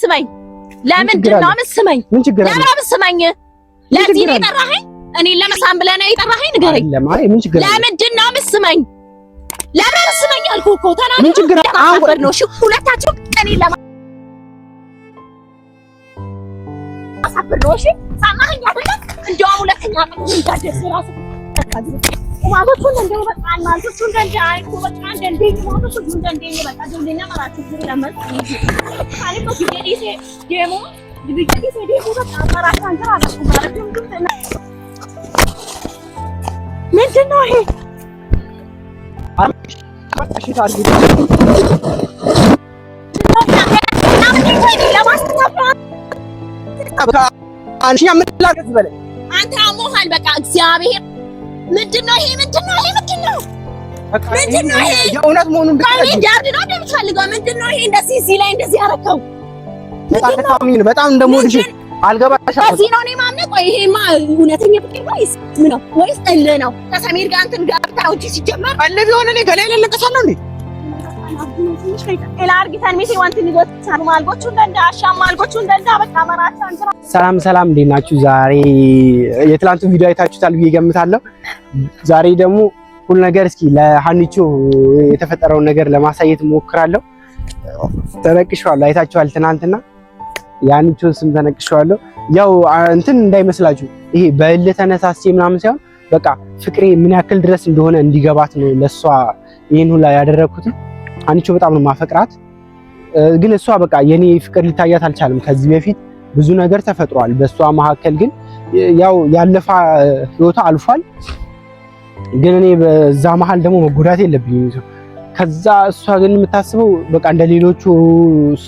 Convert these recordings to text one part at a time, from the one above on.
ስማኝ ለምንድን ነው የምትስመኝ? ለምን አትስመኝ? ለዚህ ነው የጠራኸኝ? እኔን ለመሳም ብለህ ነው የጠራኸኝ? ንገረኝ። ለምንድን ነው የምትስመኝ? ለምን አትስመኝ አልኩህ እኮ ተናገር። ምን ችግር አለ ነው? እሺ ሁለታችሁ እኔን ለማሳበር ነው። እሺ ሰማኸኝ አይደል? እንደውም ሁለተኛ ምን እንዳደስ ራሱ ማለቱን እንደው በጣም ማለቱን እንደዚህ አይኮ በጣም እንደዚህ ማለቱን እንደዚህ በጣም እንደኛ ማለት ነው ለምን ካለቆ ዲዲሴ ደሞ ዲዲሴ ደሞ በጣም ማራካ አንተራ ነው ማለት ነው ምንድን ነው ይሄ አማሽ ታርጉ አንቺ ያምላገዝ በለ አንተ አሞሃል በቃ እግዚአብሔር ምንድነው ይሄ? ምንድነው ይሄ? ምንድነው ይሄ? የእውነት መሆኑን ብትነግሪኝ ዳርድ ነው እንደምትፈልገው። ምንድነው ይሄ? እንደዚህ እዚህ ላይ እንደዚህ ያረከው በጣም እንደምወድሽ አልገባሽ። እዚህ ነው እኔ ማምነው። ቆይ ይሄማ እውነተኛ ፍቅር ወይስ ምን ነው? ወይስ ጠል ነው? ከሰሜር ጋር እንትን ጋብታው እንጂ ሲጀመር አለ ቢሆን እኔ ገላይ ለለቀሳለሁ እንዴ? ሰላም ሰላም፣ እንዴት ናችሁ? ዛሬ የትላንቱ ቪዲዮ አይታችሁታል ብዬ ገምታለሁ። ዛሬ ደግሞ ሁሉ ነገር እስኪ ለሀኒቾ የተፈጠረውን ነገር ለማሳየት ሞክራለሁ። ተነቅሻለሁ፣ አይታችኋል። ትናንትና የሀኒቾን ስም ተነቅሻለሁ። ያው እንትን እንዳይመስላችሁ ይሄ በእልህ ተነሳስቼ ምናምን ሳይሆን በቃ ፍቅሬ ምን ያክል ድረስ እንደሆነ እንዲገባት ነው ለሷ ይሄን ሁላ ያደረኩት። ሀኒቾ በጣም ነው ማፈቅራት፣ ግን እሷ በቃ የኔ ፍቅር ሊታያት አልቻለም። ከዚህ በፊት ብዙ ነገር ተፈጥሯል በእሷ መካከል፣ ግን ያው ያለፈ ህይወቷ አልፏል። ግን እኔ በዛ መሀል ደግሞ መጎዳት የለብኝም። ከዛ እሷ ግን የምታስበው በቃ እንደሌሎቹ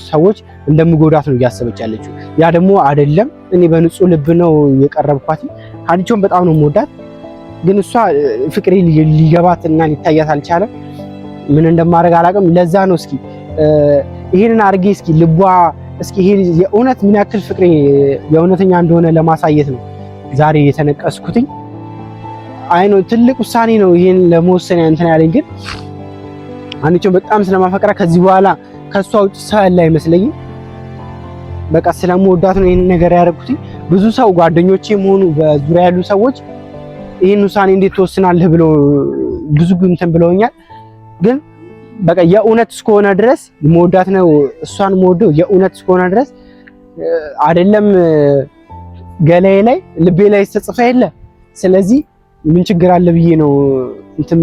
ሰዎች እንደምጎዳት ነው እያሰበች ያለችው። ያ ደግሞ አይደለም። እኔ በንጹህ ልብ ነው የቀረብኳት። ሀኒቾን በጣም ነው የምወዳት፣ ግን እሷ ፍቅሬ ሊገባትና ሊታያት አልቻለም። ምን እንደማደርግ አላውቅም። ለዛ ነው እስኪ ይሄንን አድርጌ እስኪ ልቧ እስኪ ይሄ የእውነት ምን ያክል ፍቅሬ የእውነተኛ እንደሆነ ለማሳየት ነው ዛሬ የተነቀስኩትኝ። አይ ነው ትልቅ ውሳኔ ነው ይሄን ለመወሰን እንትን ያለኝ፣ ግን ሀኒቾን በጣም ስለማፈቅራ ከዚህ በኋላ ከሷ ውጭ ሰው ያለ አይመስለኝም። በቃ ስለምወዳት ነው ይሄን ነገር ያደረኩትኝ። ብዙ ሰው ጓደኞቼም ሆኑ በዙሪያ ያሉ ሰዎች ይሄን ውሳኔ እንዴት ትወስናለህ ብለው ብዙ እንትን ብለውኛል። ግን በቃ የእውነት እስከሆነ ድረስ መወዳት ነው እሷን መወደው የእውነት እስከሆነ ድረስ አይደለም ገላዬ ላይ ልቤ ላይ ተጽፈ የለ። ስለዚህ ምን ችግር አለ ብዬ ነው እንትን።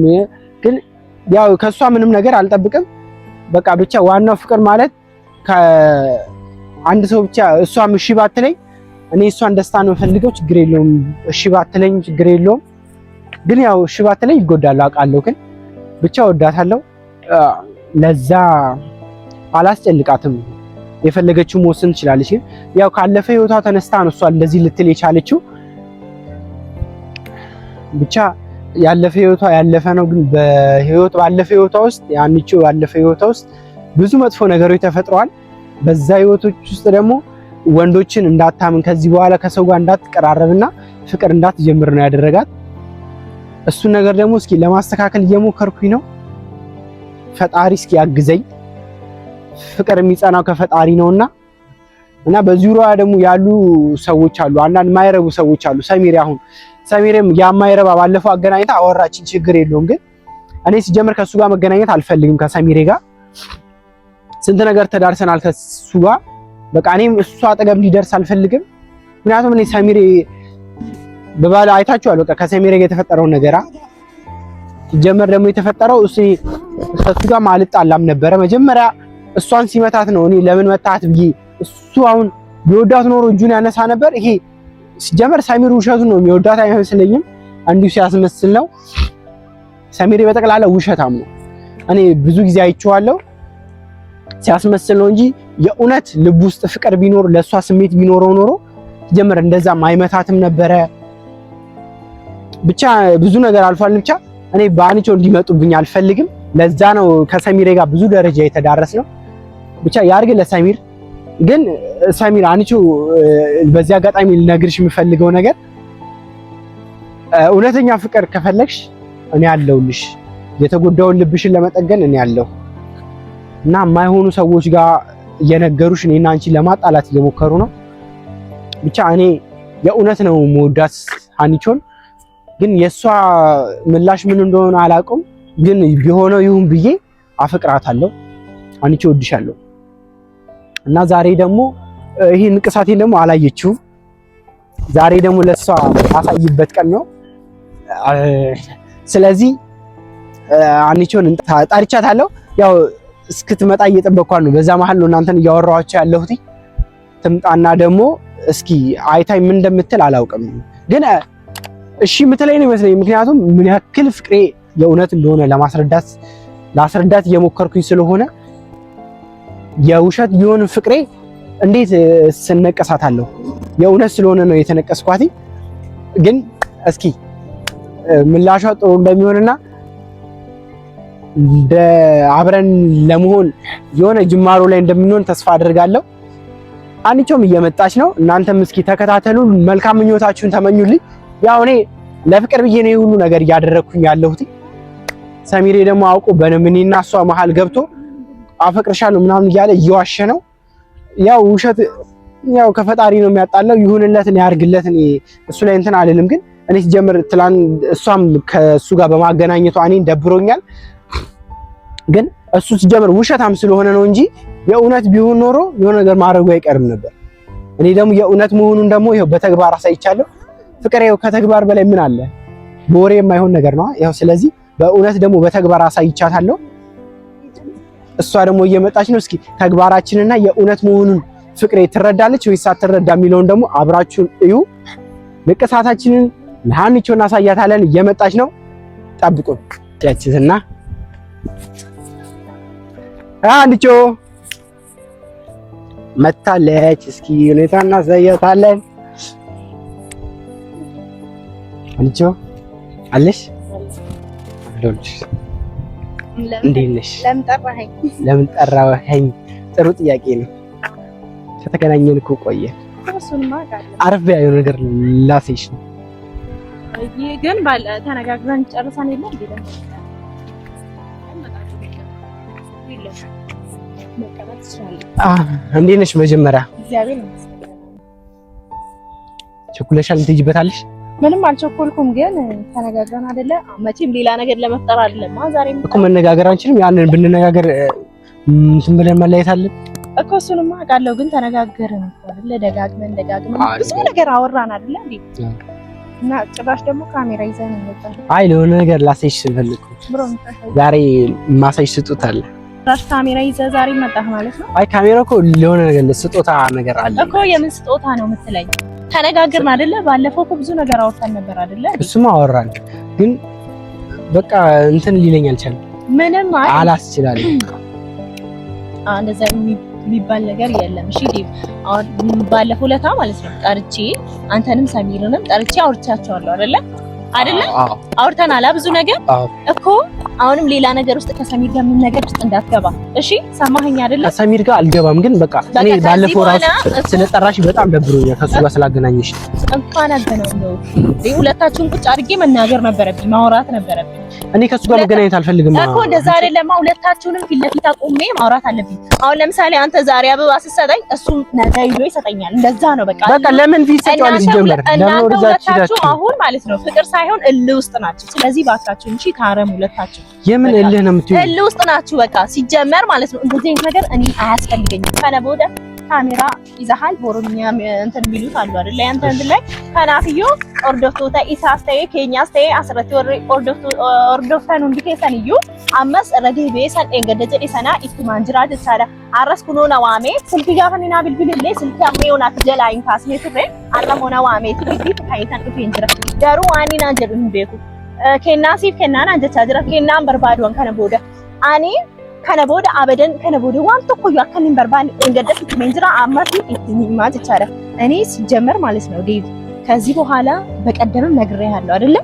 ግን ያው ከሷ ምንም ነገር አልጠብቅም። በቃ ብቻ ዋናው ፍቅር ማለት ከአንድ ሰው ብቻ እሷም እሺ ባትለኝ እኔ እሷን ደስታ ነው ፈልገው ችግር የለውም። እሺ ባትለኝ ችግር የለውም። ግን ያው እሺ ባትለኝ ይጎዳል አውቃለሁ። ግን ብቻ ወዳታለሁ። ለዛ አላስጨንቃትም። የፈለገችው መወሰን ትችላለች። ግን ያው ካለፈ ህይወቷ ተነስታ ነው እሷ እንደዚህ ልትል የቻለችው። ብቻ ያለፈ ህይወቷ ያለፈ ነው። ግን ባለፈ ህይወቷ ውስጥ ሀኒቾ ባለፈ ህይወቷ ውስጥ ብዙ መጥፎ ነገሮች ተፈጥረዋል። በዛ ህይወቶች ውስጥ ደግሞ ወንዶችን እንዳታምን ከዚህ በኋላ ከሰው ጋር እንዳትቀራረብና ፍቅር እንዳትጀምር ነው ያደረጋት። እሱን ነገር ደግሞ እስኪ ለማስተካከል እየሞከርኩኝ ነው። ፈጣሪ እስኪ ያግዘኝ። ፍቅር የሚጸናው ከፈጣሪ ነውና እና በዙሪያዋ ደግሞ ያሉ ሰዎች አሉ፣ አንዳንድ ማይረቡ ሰዎች አሉ። ሰሚሬም ያማይረባ ባለፈው አገናኝታ አወራችን፣ ችግር የለውም። ግን እኔ ሲጀምር ከሱ ጋር መገናኘት አልፈልግም። ከሰሚሬ ጋር ስንት ነገር ተዳርሰናል ከሱ ጋር። በቃ እኔም እሱ አጠገብ ሊደርስ አልፈልግም። ምክንያቱም እኔ ሰሚሬ በባለ አይታችኋል። በቃ ከሰሚሬ ጋር የተፈጠረው ነገር ሲጀመር ደግሞ የተፈጠረው እሱ ጋር አልጣላም ነበረ። መጀመሪያ እሷን ሲመታት ነው እኔ ለምን መታት ብዬ፣ እሱ አሁን ቢወዳት ኖሮ እጁን ያነሳ ነበር። ይሄ ሲጀመር ሰሚር ውሸቱን ነው የሚወዳት አይመስለኝም፣ እንዲሁ ሲያስመስል ነው። ሰሚሬ በጠቅላላ ውሸታም ነው። እኔ ብዙ ጊዜ አይቼዋለሁ። ሲያስመስል ነው እንጂ የእውነት ልብ ውስጥ ፍቅር ቢኖር ለሷ ስሜት ቢኖረው ኖሮ ሲጀመር እንደዛም አይመታትም ነበረ። ብቻ ብዙ ነገር አልፏል። ብቻ እኔ በሀኒቾ እንዲመጡብኝ አልፈልግም። ለዛ ነው ከሰሚሬ ጋር ብዙ ደረጃ የተዳረስ ነው። ብቻ ያርግ ለሰሚር። ግን ሰሚር ሀኒቾ በዚህ አጋጣሚ ልነግርሽ የምፈልገው ነገር እውነተኛ ፍቅር ከፈለግሽ እኔ አለሁልሽ። የተጎዳውን ልብሽን ለመጠገን እኔ አለሁ እና የማይሆኑ ሰዎች ጋር እየነገሩሽ እኔና አንቺ ለማጣላት እየሞከሩ ነው። ብቻ እኔ የእውነት ነው የምወዳት ሀኒቾን፣ ግን የሷ ምላሽ ምን እንደሆነ አላውቅም። ግን ቢሆነው ይሁን ብዬ አፈቅራታለሁ። ሀኒቾ እወድሻለሁ። እና ዛሬ ደግሞ ይሄ ንቅሳቴን ደግሞ አላየችውም። ዛሬ ደግሞ ለሷ አሳይበት ቀን ነው። ስለዚህ ሀኒቾን ጠርቻታለሁ። ያው እስክትመጣ እየጠበቅኳት ነው። በዛ መሀል ነው እናንተን እያወራኋቸው ያለሁት። ትምጣና ደግሞ እስኪ አይታይ ምን እንደምትል አላውቅም፣ ግን እሺ የምትለኝ ነው ይመስለኝ። ምክንያቱም ምን ያክል ፍቅሬ የእውነት እንደሆነ ላስረዳት እየሞከርኩኝ ስለሆነ የውሸት ቢሆን ፍቅሬ እንዴት ስነቀሳታለሁ? የእውነት ስለሆነ ነው የተነቀስኳት። ግን እስኪ ምላሿ ጥሩ እንደሚሆንና አብረን ለመሆን የሆነ ጅማሮ ላይ እንደምንሆን ተስፋ አድርጋለሁ። ሀኒቾም እየመጣች ነው። እናንተም እስኪ ተከታተሉ፣ መልካም ምኞታችሁን ተመኙልኝ። ያው እኔ ለፍቅር ብዬ ነው ሁሉ ነገር እያደረኩኝ ያለሁት። ሰሚሬ ደግሞ አውቆ በእኔና እሷ መሀል ገብቶ አፈቅርሻለሁ ምናምን እያለ እየዋሸ ነው። ያው ውሸት ያው ከፈጣሪ ነው የሚያጣለው። ይሁንለት፣ እኔ ያርግለት። እኔ እሱ ላይ እንትን አልልም። ግን እኔ ሲጀምር እሷም ከሱ ጋር በማገናኘቷ እኔን ደብሮኛል። ግን እሱ ሲጀምር ውሸታም ስለሆነ ነው እንጂ የእውነት ቢሆን ኖሮ የሆነ ነገር ማድረጉ አይቀርም ነበር። እኔ ደግሞ የእውነት መሆኑን ደግሞ ይኸው በተግባር አሳይቻለሁ። ፍቅር ይኸው ከተግባር በላይ ምን አለ? በወሬ የማይሆን ነገር ነው። ይኸው ስለዚህ በእውነት ደግሞ በተግባር አሳይቻታለሁ። እሷ ደግሞ እየመጣች ነው። እስኪ ተግባራችንና የእውነት መሆኑን ፍቅሬ ትረዳለች ወይስ አትረዳ የሚለውን ደግሞ አብራችሁን እዩ። ንቅሳታችንን ለሀኒቾ እናሳያታለን። እየመጣች ነው፣ ጠብቁን። ያችትና ሀኒቾ መታለች። እስኪ ሁኔታ እናሳያታለን። ሀኒቾ አለሽ? እንዴት ነሽ? ለምን ጠራኸኝ? ጥሩ ጥያቄ ነው። ከተገናኘን እኮ ቆየ። አረፍ ያዩ ነገር ላሴሽ ነው። ግን ባለ ተነጋግረን ጨርሰን የለ እንዴት ነሽ? መጀመሪያ ቸኩለሻል? ትሄጂበታለሽ? ምንም አልቸኮልኩም፣ ግን ተነጋግረን አይደለ? መቼም ሌላ ነገር ለመፍጠር አይደለም። ዛሬም እኮ መነጋገር አንችልም? ያንን ብንነጋገር እንትን ብለን መለየት አለን እኮ። እሱንማ አውቃለሁ፣ ግን ተነጋገርን አይደለ? ደጋግመን ብዙ ነገር አወራን አይደለ እንዴ? እና ጭራሽ ደግሞ ካሜራ ይዘን እንወጣለን። አይ ለሆነ ነገር ላሳይሽ ፈልኩ። ዛሬ ማሳይሽ ስጦታ አለ። ጭራሽ ካሜራ ይዘህ ዛሬ መጣህ ማለት ነው? አይ ካሜራ እኮ ለሆነ ነገር ስጦታ ነገር አለ እኮ። የምን ስጦታ ነው የምትለኝ? ተነጋግርን አይደለ? ባለፈው እኮ ብዙ ነገር አወራን ነበር አይደለ? እሱማ አወራን፣ ግን በቃ እንትን ሊለኝ አልቻለም። ምንም አላስችላለሁ። እንደዛ የሚባል ነገር የለም። እሺ ዲብ፣ አሁን ባለፈው ለታ ማለት ነው ጠርቼ አንተንም ሰሚርንም ጠርቼ አውርቻቸዋለሁ አይደለ? አውርተናል ብዙ ነገር እኮ። አሁንም ሌላ ነገር ውስጥ ከሰሚር ጋር ምን ነገር ውስጥ እንዳትገባ እሺ። ሰማኸኝ አይደለ? ከሰሚር ጋር አልገባም፣ ግን በቃ እኔ ባለፈው ራሱ ስለጠራሽ በጣም ደብሮኛል። ከሱ ጋር ስላገናኘሽ እንኳን አገናኘው። ሁለታችሁን ቁጭ አድርጌ መናገር ነበረብኝ፣ ማውራት ነበረብኝ። እኔ ከሱ ጋር መገናኘት አልፈልግም እኮ። እንደዛ አይደለም፣ ሁለታችሁንም ፊት ለፊት አቁሜ ማውራት አለብኝ። አሁን ለምሳሌ አንተ ዛሬ አበባ ስትሰጠኝ እሱ ነገ ይዞ ይሰጠኛል። እንደዛ ነው በቃ። ለምን ፊት ሰጫዋለሽ? ጀመር ለምን ወደዛችሁ አሁን ማለት ነው ፍቅር ሳይሆን እልህ ውስጥ ናችሁ። ስለዚህ ባካችሁ እሺ ታረሙ ሁለታችሁ። የምን እልህ ነው የምትይው? እልህ ውስጥ ናችሁ በቃ ሲጀመር ማለት ነው። እንደዚህ አይነት ነገር እኔ አያስፈልገኝም። ከነቦደ ካሜራ ይዘሃል። በኦሮምኛ እንትን የሚሉት አሉ አይደል? ያንተ እንትን ላይ ከናፍዮ ኦርዶፍቶታ ኢሳስተይ ኬኛስተይ አስረቲ ኦርዶፍታኑ እንዲከሰንዩ አመስ ረዲቤ ሰን እንገደጀ ዲሰና ኢትማንጅራ ተሳዳ አረስኩኖ ነዋሜ ስልክ ጋፈኒና ቢልቢልሌ ስልክ አሜውና ተጀላይን ካስኔ ትሬ አረሞና ዋሜ ትቢቲ ታይታን ኢንጅራ ዳሩ ዋኒና ጀዱ ቤኩ ኬናሲፍ ኬናና አንጀቻ ጅራ ኬናን በርባዶን ከነቦደ አኒ ከነቦደ አበደን ከነቦደ ዋን ተቆዩ አከኒን በርባን እንገደስ ኢትማንጅራ አማቲ ኢትማንጅ ቻለ እኔ ሲጀመር ማለት ነው ዴቭ ከዚህ በኋላ በቀደምም ነግሬሃለሁ አይደለ?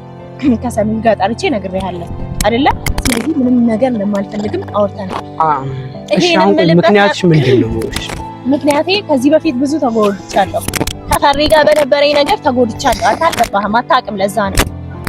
ከሰሚር ጋር ጠርቼ ነግሬሃለሁ አይደለ? ስለዚህ ምንም ነገር እንደማልፈልግም አውርተናል። ምክንያትሽ ምንድነው? ምክንያቴ ከዚህ በፊት ብዙ ተጎድቻለሁ። ከፈሪ ጋር በነበረኝ ነገር ተጎድቻለሁ። አልገባህም? አታውቅም። ለዛ ነው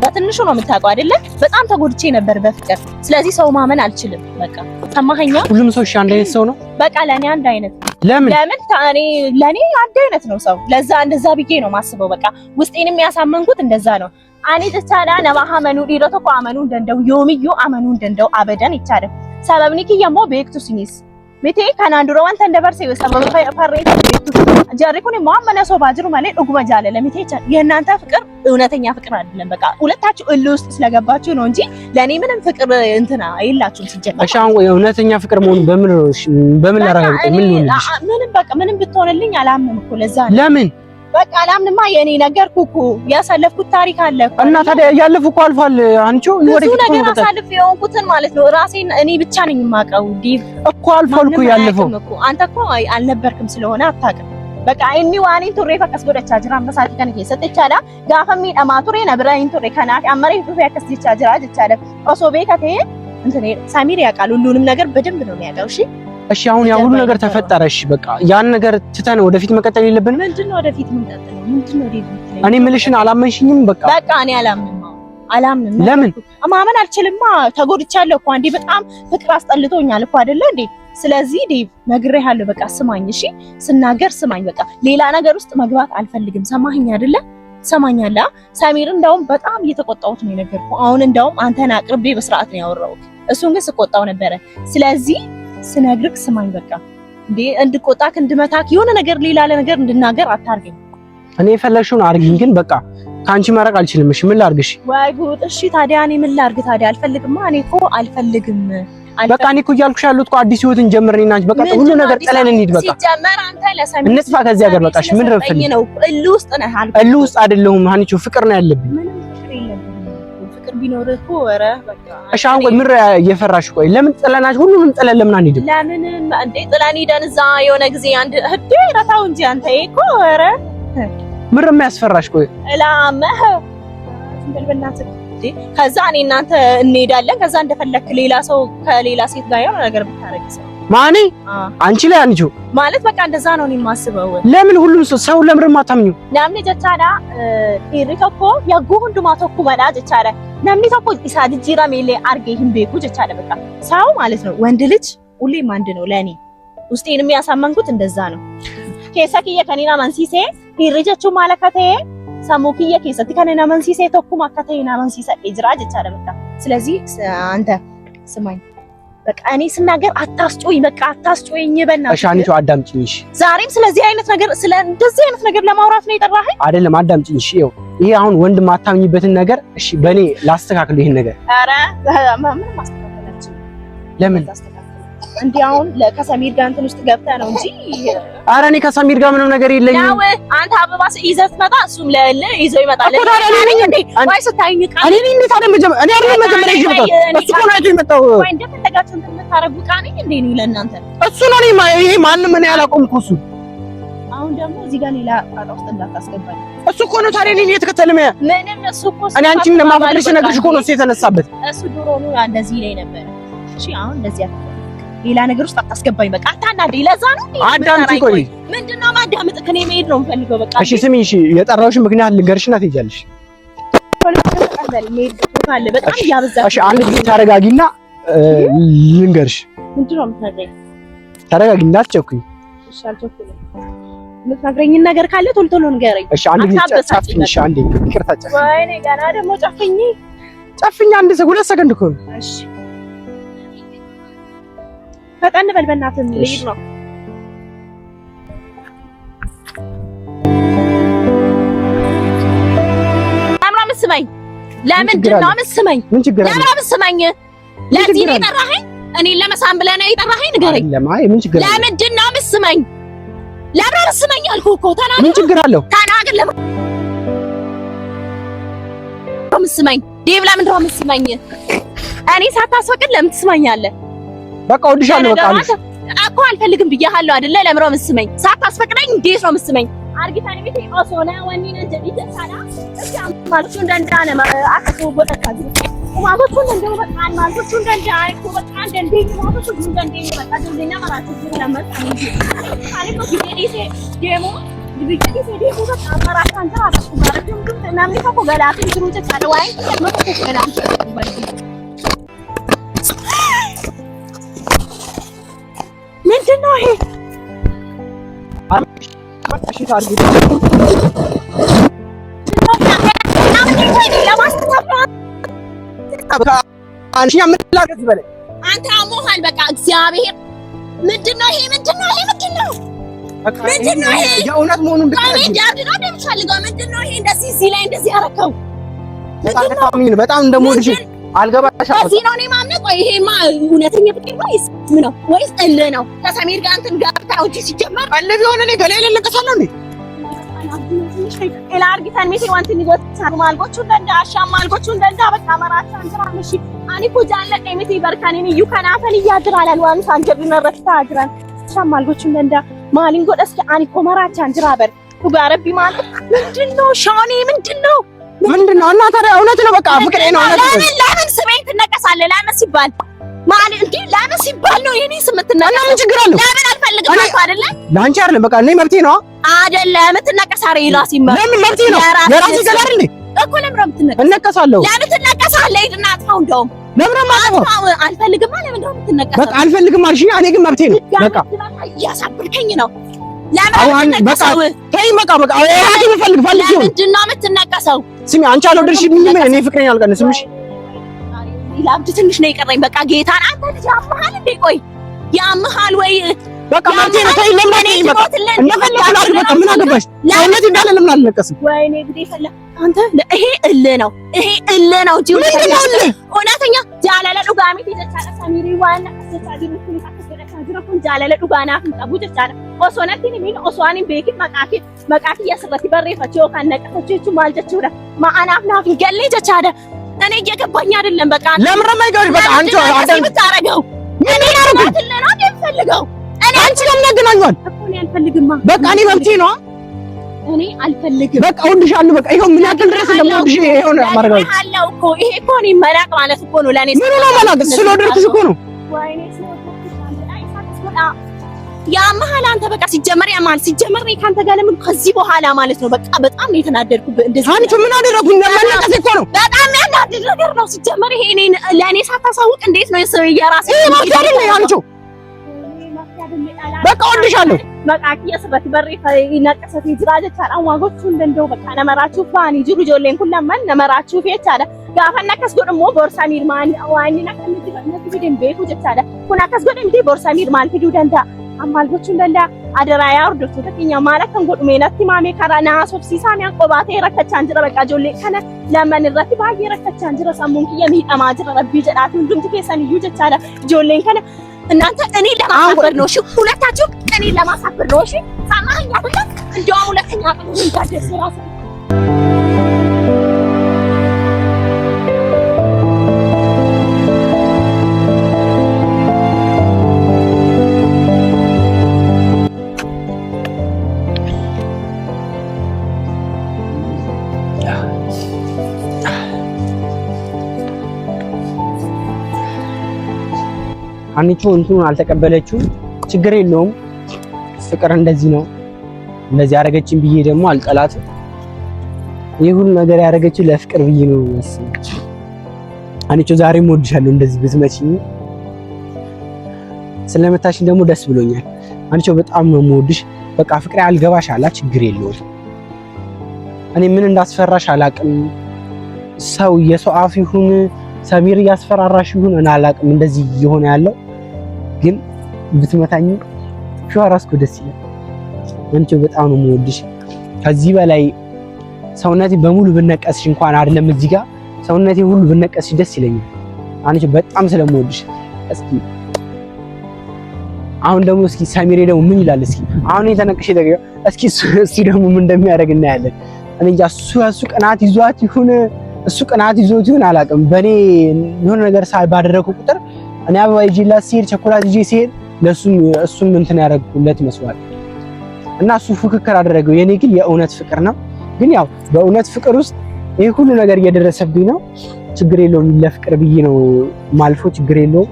በትንሹ ነው የምታውቀው አይደለ? በጣም ተጎድቼ ነበር በፍቅር። ስለዚህ ሰው ማመን አልችልም። በቃ ሰማኸኛ? ሁሉም ሰው አንድ አይነት ሰው ነው። በቃ ለኔ አንድ አይነት ለምን ታኔ ለኔ አንድ አይነት ነው ሰው ለዛ እንደዛ ብዬ ነው ማስበው በቃ ውስጤንም ያሳመንኩት እንደዛ ነው አኔ ተቻላ ነባሃ መኑ ዲሮቶ ቆአመኑ እንደንደው ዮሚዮ አመኑ እንደንደው አበደን ይቻለ ሰበብኒክ የሞ ቤክቱ ሲኒስ መቴ ካናንዱሮ ወንተ እንደበርሰ ሰበብ ፈሬት ቤክቱ ጀሪኩን ማመነ ሰው ባጅሩ ማለት ዱጉማ ጃለ ለሚቴ የእናንተ ፍቅር እውነተኛ ፍቅር አይደለም በቃ ሁለታችሁ እልህ ውስጥ ስለገባችሁ ነው እንጂ ለኔ ምንም ፍቅር እንትና አይላችሁም ሲጀመር እሺ አሁን እውነተኛ ፍቅር መሆኑን በምን ላረጋግጥ ምን ልሆንልሽ ምንም በቃ ምንም ብትሆንልኝ አላምንም እኮ ለዛ ለምን በቃ አላምንማ የኔ ነገርኩ ያሳለፍኩት ታሪክ አለ እኮ እና ታዲያ ያለፉ እኮ አልፏል አንቺ ብዙ ነገር አሳልፍ የሆንኩትን ማለት ነው ራሴን እኔ ብቻ ነኝ የማውቀው ዲቭ እኮ አልፏል እኮ ያለፈው አንተ እኮ አልነበርክም ስለሆነ አታውቅም በቃ እኒ ዋኒ ቱሬ ፈቀስ ጎደቻ ጅራ መሳት ከነከ ሰጥቻላ ጋፈሚ ደማ ቱሬ ነብራይን ቱሬ ከናፍ አመሬ ቱሬ ያከስቻ ጅራ ጅቻለ ኦሶ ቤከቴ እንትን ሳሚር ያውቃል ሁሉንም ነገር በደንብ ነው የሚያውቀው እሺ እሺ አሁን ያ ሁሉ ነገር ተፈጠረ እሺ በቃ ያን ነገር ትተን ወደፊት መቀጠል የለብንም ምንድነው ወደፊት የምንቀጥለው ምንድነው ወደፊት እኔ ምልሽን አላመንሽኝም በቃ እኔ አላምንም ለምን ማመን አልችልማ ተጎድቻለሁ እኮ አንዴ በጣም ፍቅር አስጠልቶኛል እኮ አይደለ እንዴ ስለዚህ ዴቭ ነግሬሃለሁ በቃ ስማኝ እሺ ስናገር ስማኝ በቃ ሌላ ነገር ውስጥ መግባት አልፈልግም ሰማኸኝ አይደለ ሰማኛላ ሳሚር እንደውም በጣም እየተቆጣሁት ነው የነገርኩህ አሁን እንደውም አንተን አቅርቤ በስርዓት ነው ያወራሁት እሱን ግን ስቆጣው ነበረ ስለዚህ ስነግርክ ስማኝ በቃ እንዴ እንድቆጣክ እንድመታክ የሆነ ነገር ሌላ ነገር እንድናገር አታርገኝ እኔ የፈለግሽውን አርጊኝ ግን በቃ ካንቺ ማረቅ አልችልም እሺ ምን ላርግሽ ወይ ጉድ እሺ ታዲያ እኔ ምን ላርግ ታዲያ አልፈልግም እኔ እኮ አልፈልግም በቃ እኔ እኮ እያልኩሽ ያሉት እኮ አዲስ ህይወትን ጀምረን አንቺ በቃ ሁሉ ነገር ጥለን እንሂድ በቃ ሲጀመር አንተ ለሰሚ እንጥፋ ከዚህ ሀገር በቃ እሺ ምን ረፈልኝ ነው እልህ ውስጥ ነህ አልኩ እልህ ውስጥ አይደለሁም ሀኒቾ ፍቅር ነው ያለብኝ ምንም ፍቅር የለብኝም ፍቅር ቢኖርህ እኮ ኧረ በቃ እሺ አሁን ቆይ ምር እየፈራሽ ቆይ ለምን ጥለናች ሁሉንም ጥለን ለምን አንሄድም ለምን እንዴ ጥለን ሄደን እዛ የሆነ ጊዜ አንድ ህዴ ረታው እንጂ አንተ እኮ ኧረ ምር የሚያስፈራሽ ቆይ እላመህ እንደልበናት ከዛ እኔ እናንተ እንሄዳለን ከዛ እንደፈለክ ሌላ ሰው ከሌላ ሴት ጋር የሆነ ነገር ብታረግስ ማኔ አንቺ ላይ አንቺ ማለት በቃ እንደዛ ነው እኔ የማስበው ለምን ሁሉም ሰው ለምን ማታምኙ ናምኔ ጀቻዳ ኢሪቶኮ ያጎ ሁንዱማ ተኩ በላ ጀቻዳ ናምኔ ተኮ ኢሳድ ጂራ ሜሌ አርጌ ህምቤኩ ጀቻዳ በቃ ሰው ማለት ነው ወንድ ልጅ ሁሌም አንድ ነው ለኔ ውስጤን የሚያሳመንኩት እንደዛ ነው ከሰኪየ ከኒና ማንሲሴ ኢሪጀቹ ማለከቴ ሳሙኪየ ከሰቲ ከነና መንሲሴ ተኩማ ከተይና መንሲሰ እጅራ ጀቻለ በቃ ስለዚህ አንተ ስማኝ በቃ እኔ ስናገር አታስጮኝ በቃ አታስጮኝ በእናትህ እሺ አንቺ አዳምጪኝ እሺ ዛሬም ስለዚህ አይነት ነገር ስለ እንደዚህ አይነት ነገር ለማውራት ነው የጠራኸኝ አይደለም አዳምጪኝ እሺ ይሄ አሁን ወንድ ማታምኝበትን ነገር እሺ በኔ ላስተካክለው ይሄን ነገር ኧረ ምን ማስተካከላችሁ ለምን እንዴ አሁን ከሰሚር ጋር እንትን ውስጥ ገብተህ ነው እንጂ ኧረ እኔ ከሰሚር ጋር ምንም ነገር የለኝም ያው አንተ አበባ ይዘህ ትመጣ እሱም ለልህ ይዘው ይመጣል ወይ ስታይኝ ቃል እኔ ነኝ ታዲያ እኔ አይደለም መጀመሪያ ይዤ መጣሁ እሱ ነው አይቶ የመጣው ወይ እንደፈለጋችሁ እንትን የምታረጉ ቃል ነኝ እንዴ ነው ለእናንተ እሱ ነው ይሄ ማንም እኔ አላውቅም እኮ እሱ አሁን ደግሞ እዚህ ጋር ሌላ ጣጣ ውስጥ እንዳታስገባኝ እሱ እኮ ነው ታዲያ እኔን እየተከተለ ምንም እሱ እኮ እኔ አንቺም ለማፈቅርሽ ነገርሽ እኮ ነው እሱ የተነሳበት እሱ ድሮ ነው እንደዚህ ላይ ነበር እሺ አሁን እንደዚህ ሌላ ነገር ውስጥ አታስገባኝ በቃ አታናደኝ ለዛ ነው አዳምጪ ቆይ ምንድነው ማዳመጥ ከኔ መሄድ ነው የምፈልገው በቃ እሺ ስሚ እሺ የጠራሁሽን ምክንያት ልንገርሽና ትሄጃለሽ በጣም ያበዛሽ እሺ አንድ ጊዜ ታረጋጊና ልንገርሽ ምንድነው የምትነግረኝ ታረጋጊና አትቸኩኝ እሺ አልቸኩልም የምትነግረኝን ነገር ካለ ቶሎ ቶሎ ንገረኝ እሺ አንድ ጊዜ ጻፍኝ እሺ አንዴ ይቅርታ ጻፍኝ ወይኔ ገና ደግሞ ጻፍኝ አንድ ሰው 2 ሰከንድ እኮ እሺ ፈጠን በል በእናትህ ልሂድ ነው ለምን መስማኝ ለምንድን ነው መስማኝ ምን ችግር አለ ለምን መስማኝ ለዚህ ነው የጠራኸኝ እኔ ለመሳም ብለህ ነው የጠራኸኝ ንገረኝ ለማይ ምን ችግር አለ ለምንድን ነው መስማኝ ለምን መስማኝ አልኩህ እኮ ተናገር ምን ችግር አለው ተናገር ለምን መስማኝ ዴቭ ለምንድን ነው መስማኝ እኔ ሳታስፈቅድ ለምን ትስማኛለህ በቃ ወድሻለሁ በቃ እኮ አልፈልግም ብያለሁ አይደለ ለምሮ መስመኝ ሳታስፈቅደኝ እንዴት ነው መስመኝ አርጊታኒ ቤት ኦሶና ወኒና ጀዲት ሳላ እስካም ማልቹ እንደንዳነ አከቶ ቦታካዚ ማቶቹ እንደው በቃ ማቶቹ እንደንዳይ እኮ በቃ እንደንዴ ማቶቹ እንደንዴ በቃ እንደኛ ማራቹ ለመጣ አኔ እኮ ዲዲሴ ዴሞ ዲዲሴ ዴሞ በቃ ማራቹ አንተ አጥቁ ማለት ነው ናምኒ እኮ ገላትን ትሩጭ ታደዋይ መጥቶ ገላትን ምንድነው ይሄ እሺ ታርጉ አንቺ ያምላገዝ በለ አንተ አሞሃል በቃ እግዚአብሔር ምንድነው ይሄ የእውነት መሆኑን ምንድነው ይሄ እንደዚህ እዚህ ላይ እንደዚህ ያረከው በጣም እንደምወድሽ አልገባሽም እዚህ ነው እኔ ማምነው ቆይ ይሄማ እውነተኛ ፍቅር ነው ወይስ እልህ ነው ከሰሚር ጋር እንትን ጋብታው እጂ ሲጀመር አለ ቢሆን እኔ ገሌ ለለቀሳለሁ እንዴ ኤላርጊታን ሜቴ ዋንት ንጎት ማልጎቹ ደንዳ አሻማልጎቹ ደንዳ በቃ መራቻ አንተራምሽ አኒ ኩጃለ ሜቴ በርካኔ ይከናፈን ያድራላል ዋን ሳንጀብ መረፍታ አድራን አሻማልጎቹ ደንዳ ማሊንጎ ደስ አኒ ኮመራቻ አንጅራበር ቱጋረቢ ማለት ምንድነው ሻኔ ምንድነው እና ታዲያ እውነት ነው በቃ ፍቅሬ ነው ለምን ስሜን ትነቀሳለህ ለምን ሲባል ማለት እንዴ ለምን ሲባል ነው የኔ ስም ትነቀሳለህ ምን ችግር አለው ለምን አልፈልግም ማለት አይደለ ላንቺ አይደለም በቃ እኔ መብቴ ነው አይደለም ትነቀሳለህ ይላስ ይማ ለምን መብቴ ነው የራሴ ገላ አይደል እኮ ለምን ትነቀሳለህ እነቀሳለሁ ለምን ትነቀሳለህ ሂድና አጥፋው እንደውም ለምን ማጥፋው አልፈልግም ማለት እንደውም ትነቀሳለህ በቃ አልፈልግም አልሽ እኔ ግን መብቴ ነው በቃ ያሳብርከኝ ነው ለምን ትነቀሳው ተይ በቃ እኔ ፈልግ ምንድን ነው የምትነቀሰው ስሚ አንቺ አልወደድሽኝም እኔ ፍቅሬን አልቀንስምሽ ላብድ ትንሽ ነው የቀረኝ በቃ ጌታን አንተ ልጅ ያመሃል እንዴ ቆይ ያመሃል ወይ በቃ መብቴ ነው ተይ ለምን በቃ እንደፈለግሽ ላድርግ በቃ ምን አገባሽ ሰውነት እንዳለ ለምን አልነቀስም ወይኔ ግዴ ፈላ አንተ ይሄ እልህ ነው እንጂ እውነተኛ ጃላለ ዱጋሚ ተጫጫ ሰሚሪ ዋና ተጫጫ ጅራኩን ጃላለ ዱጋና ፍንጣቡ ተጫጫ ኦሶነቲን ሚን ኦሶዋኒን ቤኪ መቃኪ ያስረቲ በሬፋቸው ካነቀፈችቹ ማልጀቹራ ማአናፍ ናፍ ገሌ ጀቻደ እኔ እየገባኝ አይደለም በቃ ለምን ረማይጋሪ በቃ አንቺ አዳም ታረጋው እኔ ያረጋት ለና ደምፈልገው እኔ አንቺ ለምን ያገናኛል እኮ እኔ አልፈልግም በቃ እኔ መብቴ ነው እኔ አልፈልግም በቃ ወንድሻለሁ በቃ ይሄው ምን ያክል ድረስ እንደምወድሽ ይሄው ነው ማረጋው አለው እኮ ይሄ እኮ እኔ መላቅ ማለት እኮ ነው ለኔ ምን ነው መላቅ ስለወደድኩሽ እኮ ነው ወይኔ ስለወደድኩሽ አንተ ላይ ሳትስወጣ ያመሃል አንተ በቃ ሲጀመር እኔ ካንተ ጋር ለምን ከዚህ በኋላ ማለት ነው በቃ በጣም ነው የተናደድኩት እንደዚህ አንቺ ምን አደረኩኝ ለማለቀስ እኮ ነው በጣም ያናድድ ነገር ነው ሲጀመር ይሄ እኔ ለኔ ሳታሳውቅ እንዴት ነው የራሴ ማፍያ አይደል አንቺ በቃ ወድሻለሁ በቃ ያስበት በሬ ይነቀሰት ይጅራጀ አዋጎቹ እንደው በቃ ነመራችሁ ፋኒ ጅሩ ጆሌን ኩላማን ነመራችሁ ፌቻለ ጋፈና ከስጎድሞ ቦርሳሚር ማን ዋኒና ከነዚህ በእነዚህ ቢደም ቤቱ ጀቻለ ኩና ከስጎድም ዲ ቦርሳሚር ማን ሂዱ ደንዳ አማልጎቹ እንደንዳ አደራ ያወርዱት ተከኛ ማለት ከንጎድ ሜናት ማሜ ካራና ሶፍሲሳን ያንቆባቴ ረከቻን ጅራ በቃ ጆሌ ከነ ለምን ረቲ ባይ ረከቻን ጅራ ሳሙንኪ የሚጣማ ጅራ ረቢ ጀዳቱ እንዱም ተከሰን ይጀቻለ ጆሌን ከነ እናንተ እኔ ለማሳፈር ነው እሺ ሁለታችሁ እኔ ለማሳፈር ነው እሺ ሳማኝ አይደል እንደው ሁለተኛ ቀን እንዳደስ ራስ አንቺ እንትኑን አልተቀበለችውም ችግር የለውም ፍቅር እንደዚህ ነው እንደዚህ ያረገችኝ ብዬ ደግሞ አልጠላትም ይሄ ሁሉ ነገር ያረገችኝ ለፍቅር ብዬ ነው መሰለኝ አንቺ ዛሬም ወድሻለሁ እንደዚህ ብትመጪኝ ስለመታሽኝ ደግሞ ደስ ብሎኛል አንቺ በጣም ነው የምወድሽ በቃ ፍቅሬ አልገባሽ አላ ችግር የለውም እኔ ምን እንዳስፈራሽ አላቅም ሰው የሰው አፍ ይሁን ሰሚር ያስፈራራሽ ይሁን እና አላቅም እንደዚህ እየሆነ ያለው ግን ብትመታኝ ሹራስኩ ደስ ይላል አንቺ በጣም ነው የምወድሽ ከዚህ በላይ ሰውነቴ በሙሉ ብነቀስሽ እንኳን አይደለም እዚህ ጋር ሰውነቴ ሁሉ ብነቀስሽ ደስ ይለኛል አንቺ በጣም ስለምወድሽ እስኪ አሁን ደግሞ እስኪ ሰሚሬ ደግሞ ምን ይላል እስኪ አሁን የተነቀሽ ደግሞ እስኪ ደግሞ ምን እንደሚያደርግ እናያለን እኔ እሱ ቅናት ይዟት ይሁን እሱ ቅናት ይዞት ይሁን አላውቅም በኔ የሆነ ነገር ባደረኩ ቁጥር እኔ አበባ ይዤላት ሲሄድ ቸኮላት ይዤ ሲሄድ እሱም እንትን ያደረኩለት መስዋዕት እና እሱ ፍክክር አደረገው የኔ ግን የእውነት ፍቅር ነው ግን ያው በእውነት ፍቅር ውስጥ ይሄ ሁሉ ነገር እየደረሰብኝ ነው ችግር የለውም ለፍቅር ብዬ ነው ማልፎ ችግር የለውም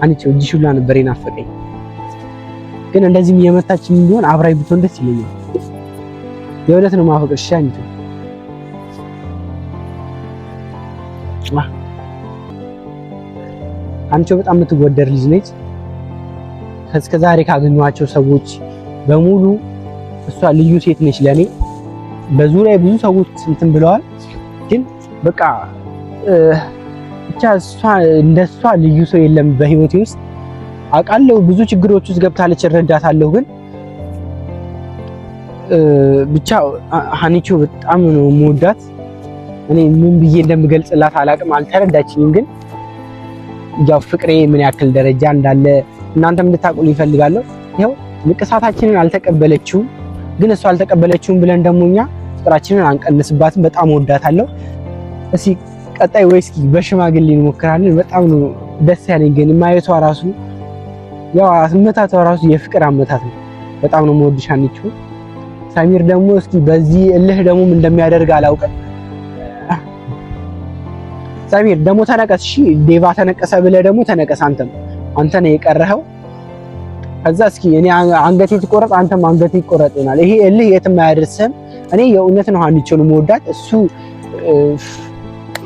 አንቺ እጅሽ ሁላ ነበር የናፈቀኝ ግን እንደዚህም የመታችኝ ቢሆን አብራይ ብትሆን ደስ ይለኛል የእውነት ነው ማፈቅርሽ አንቺ አንቺ በጣም የምትወደድ ልጅ ነች እስከዛሬ ካገኘኋቸው ሰዎች በሙሉ እሷ ልዩ ሴት ነች ለኔ። በዙሪያ ብዙ ሰዎች እንትን ብለዋል፣ ግን በቃ ብቻ እሷ እንደሷ ልዩ ሰው የለም በህይወቴ ውስጥ። አውቃለሁ ብዙ ችግሮች ውስጥ ገብታለች፣ እረዳታለሁ። ግን ብቻ ሀኒቾ በጣም ነው የምወዳት። እኔ ምን ብዬ እንደምገልጽላት አላውቅም፣ አልተረዳችኝም። ግን ያው ፍቅሬ ምን ያክል ደረጃ እንዳለ እናንተም እንድታውቁልኝ እፈልጋለሁ። ይኸው ንቅሳታችንን አልተቀበለችውም፣ ግን እሷ አልተቀበለችውም ብለን ደግሞ እኛ ፍቅራችንን አንቀንስባትም። በጣም እወዳታለሁ። እስኪ ቀጣይ ወይ እስኪ በሽማግሌ እንሞክራለን። በጣም ነው ደስ ያለኝ። ግን ማየቷ ራሱ ያው አመታቷ ራሱ የፍቅር አመታት ነው። በጣም ነው የምወድሽ ሀኒቾ። ሳሚር ደግሞ እስኪ በዚህ እልህ ደግሞ ምን እንደሚያደርግ አላውቅም። ሳሚር ደግሞ ተነቀስ። እሺ ዴቫ ተነቀሰ ብለህ ደግሞ ተነቀስ። አንተ ነው የቀረኸው። ከዛ እስኪ እኔ አንገቴ ትቆረጥ፣ አንተም አንገቴ ይቆረጥ ይሆናል። ይሄ እልህ የትም አያደርስም። እኔ የእውነት ነው ሀኒቾን የምወዳት። እሱ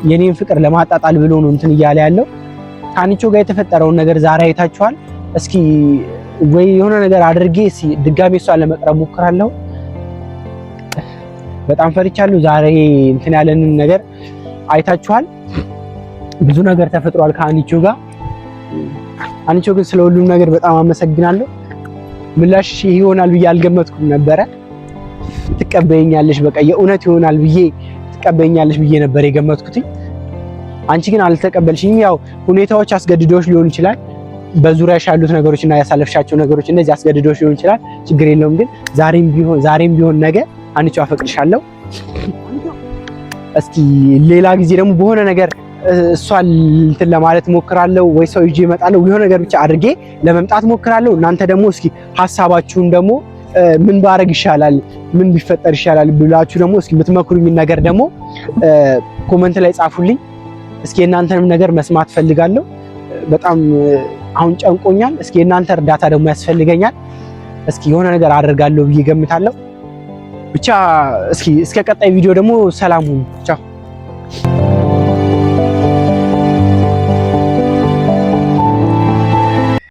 የኔን ፍቅር ለማጣጣል ብሎ ነው እንትን እያለ ያለው። ከሀኒቾ ጋር የተፈጠረውን ነገር ዛሬ አይታችኋል። እስኪ ወይ የሆነ ነገር አድርጌ እስኪ ድጋሜ እሷን ለመቅረብ ሞክራለሁ። በጣም ፈርቻለሁ። ዛሬ እንትን ያለንን ነገር አይታችኋል። ብዙ ነገር ተፈጥሯል ከሀኒቾ ጋር። ሀኒቾ ግን ስለ ሁሉም ነገር በጣም አመሰግናለሁ። ምላሽ ይሆናል ብዬ አልገመትኩም ነበረ። ትቀበይኛለሽ፣ በቃ የእውነት ይሆናል ብዬ ትቀበይኛለሽ ብዬ ነበር የገመትኩት። አንቺ ግን አልተቀበልሽኝም። ያው ሁኔታዎች አስገድዶሽ ሊሆን ይችላል። በዙሪያሽ ያሉት ነገሮች እና ያሳለፍሻቸው ነገሮች እነዚህ አስገድዶሽ ሊሆን ይችላል። ችግር የለውም። ግን ዛሬም ቢሆን ነገ ሀኒቾ አፈቅርሻለሁ። እስኪ ሌላ ጊዜ ደግሞ በሆነ ነገር እሷን እንትን ለማለት ሞክራለሁ፣ ወይ ሰው ይዤ እመጣለሁ። የሆነ ነገር ብቻ አድርጌ ለመምጣት ሞክራለሁ። እናንተ ደግሞ እስኪ ሀሳባችሁን ደግሞ ምን ባረግ ይሻላል፣ ምን ቢፈጠር ይሻላል ብላችሁ ደግሞ እስኪ የምትመክሩኝ ነገር ደግሞ ኮመንት ላይ ጻፉልኝ። እስኪ የእናንተንም ነገር መስማት ፈልጋለሁ። በጣም አሁን ጨንቆኛል። እስኪ የእናንተ እርዳታ ደግሞ ያስፈልገኛል። እስኪ የሆነ ነገር አደርጋለሁ ብዬ ገምታለሁ። ብቻ እስከ ቀጣይ ቪዲዮ ደግሞ ሰላም ሁኑ። ቻው።